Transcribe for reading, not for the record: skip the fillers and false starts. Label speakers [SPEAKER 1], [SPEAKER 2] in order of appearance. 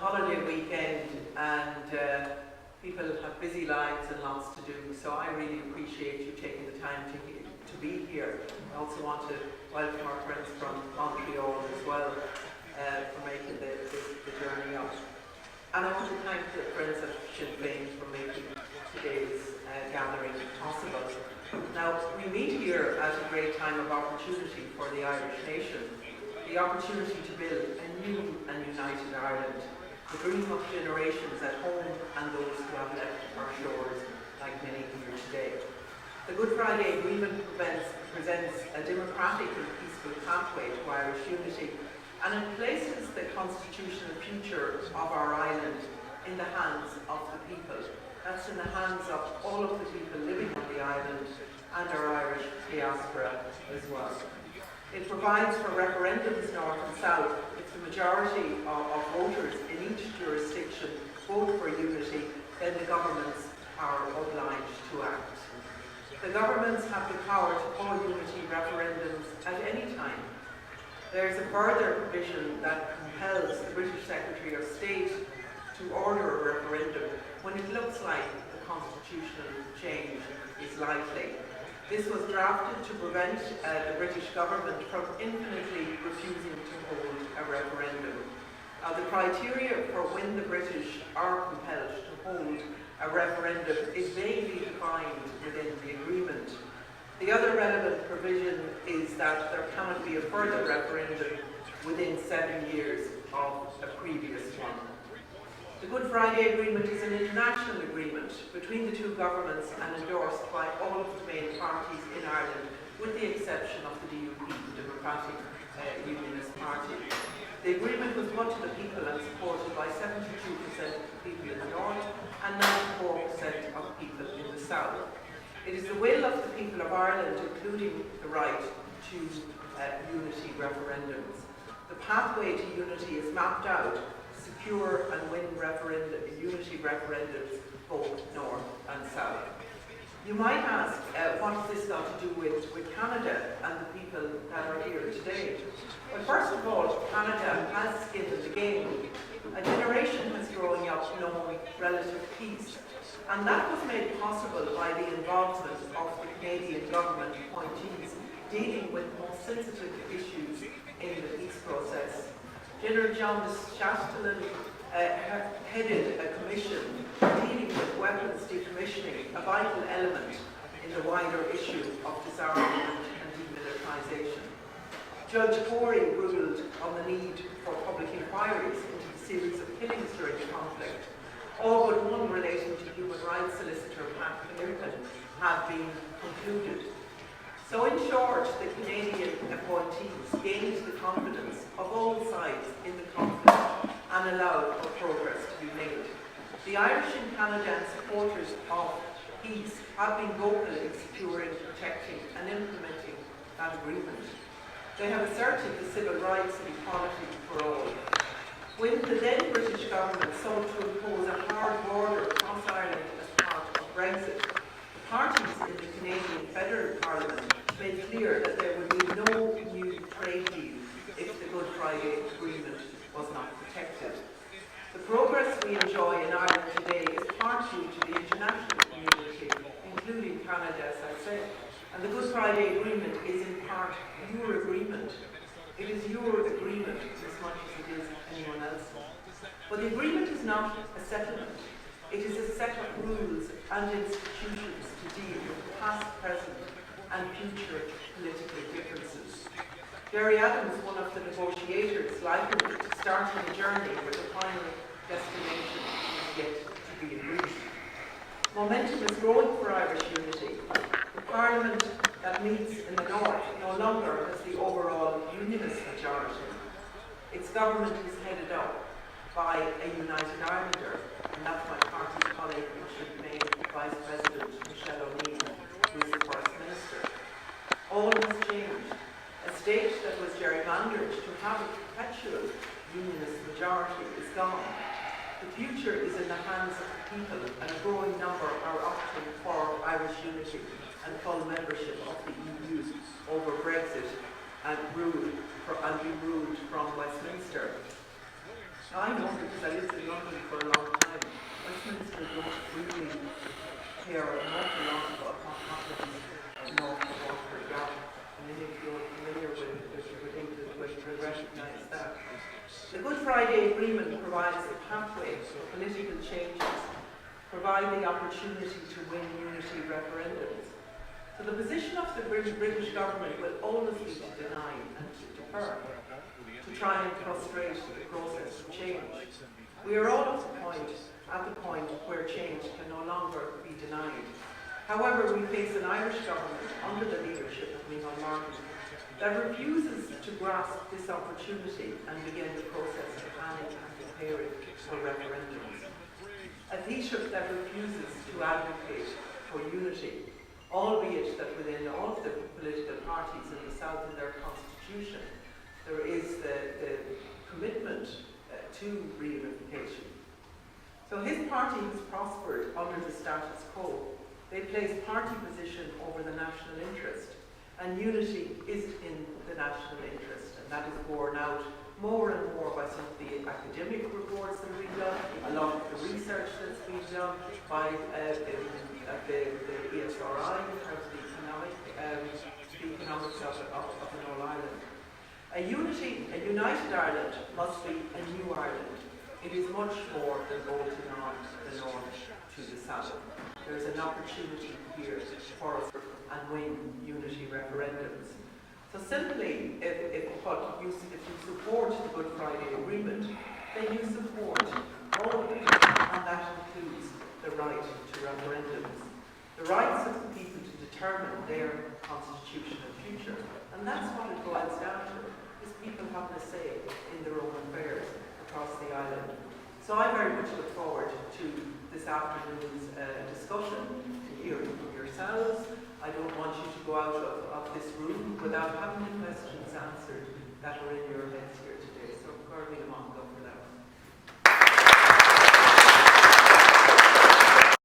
[SPEAKER 1] holiday weekend and people have busy lives and lots to do, so I really appreciate you taking the time to be here. I also want to welcome our friends from Montreal as well for making the journey up. And I want to thank the friends of Sinn Fein for making today's gathering possible. Now, we meet here at a great time of opportunity for the Irish nation, the opportunity to build a new and united Ireland, the dream of generations at home and those who have left our shores, like many here today. The Good Friday Agreement presents a democratic and peaceful pathway to Irish unity, and it places the constitutional future of our island in the hands of the people. That's in the hands of all of the people living on the island and our Irish diaspora as well. It provides for referendums north and south if the majority of voters in each jurisdiction vote for unity, then the governments are obliged to act. The governments have the power to call unity referendums at any time. There is a further provision that compels the British Secretary of State to order a referendum when it looks like the constitutional change is likely. This was drafted to prevent the British government from infinitely refusing to hold a referendum. Now, the criteria for when the British are compelled to hold a referendum is vaguely defined within the agreement. The other relevant provision is that there cannot be a further referendum within 7 years of a previous one. The Good Friday Agreement is an international agreement between the two governments and endorsed by all of the main parties in Ireland, with the exception of the DUP, the Democratic Unionist Party. The agreement was put to the people and supported by 72% of the people in the north and 94% of people in the south. It is the will of the people of Ireland, including the right to unity referendums. The pathway to unity is mapped out. Secure and win unity referendums both north and south. You might ask, what has this got to do with Canada and the people that are here today? Well, first of all, Canada has skin in the game. A generation has growing up knowing relative peace, and that was made possible by the involvement of the Canadian government appointees dealing with the most sensitive issues in the peace process. General John Chastelain headed a commission dealing with weapons decommissioning, a vital element in the wider issue of disarmament and demilitarisation. Judge Corey ruled on the need for public inquiries into the series of killings during the conflict. All but one relating to human rights solicitor Pat Finirkin have been concluded. So in short, the Canadian appointees gained the confidence of all sides in the conflict and allowed for progress to be made. The Irish in Canada and supporters of peace have been vocal in securing, protecting and implementing that agreement. They have asserted the civil rights and equality for all. When the then British government sought to impose a hard border across Ireland as part of Brexit, the parties in the Canadian Federal Parliament made clear that there would be no new trade deal if the Good Friday Agreement was not protected. The progress we enjoy in Ireland today is part due to the international community, including Canada, as I said. And the Good Friday Agreement is in part your agreement. It is your agreement as much as it is anyone else's. But the agreement is not a settlement. It is a set of rules and institutions to deal with the past, present and future political differences. Jerry Adams, one of the negotiators, likened it to starting a journey where the final destination is yet to be agreed. Momentum is growing for Irish unity. The Parliament that meets in the north no longer has the overall unionist majority. Its government is headed up by a United Islander, and that's my party colleague in Sinn Féin, Vice President Michelle O'Neill, who is the First Minister. All has changed. A state that was gerrymandered to have a perpetual unionist majority is gone. The future is in the hands of the people, and a growing number are opting for Irish unity and full membership of the EU over Brexit and be ruled from Westminster. Now, I know because I lived in London for a long time, Westminster don't really care an awful lot about what happens north of Waterford Gap. And many of you are familiar with England would recognise that. The Good Friday Agreement provides a pathway for political changes, provide the opportunity to win unity referendums. So the position of the British government will always be to deny and to defer, to try and frustrate the process of change. We are all at the point where change can no longer be denied. However, we face an Irish government under the leadership of Micheál Martin that refuses to grasp this opportunity and begin the process of planning and preparing for referendums. A leadership that refuses to advocate for unity, albeit that within all of the political parties in the South in their constitution, there is the commitment to reunification. So his party has prospered under the status quo. They place party position over the national interest, and unity is in the national interest, and that is borne out more and more by some of the academic reports that we've done, a lot of the research that's been done by the ESRI in terms of the economics of an All Ireland. A united Ireland must be a new Ireland. It is much more than bolting on the north to the south. There is an opportunity here for us and win unity referendums. So simply, if you support the Good Friday Agreement, then you support all of it, and that includes the right to referendums, the rights of the people to determine their constitutional future. And that's what it boils down to, is people having a say in their own affairs across the island. So I very much look forward to this afternoon's discussion, to hearing from yourselves. I don't want you to go out of this room without having the questions answered that are in your heads here today. So, Gordon, go for that.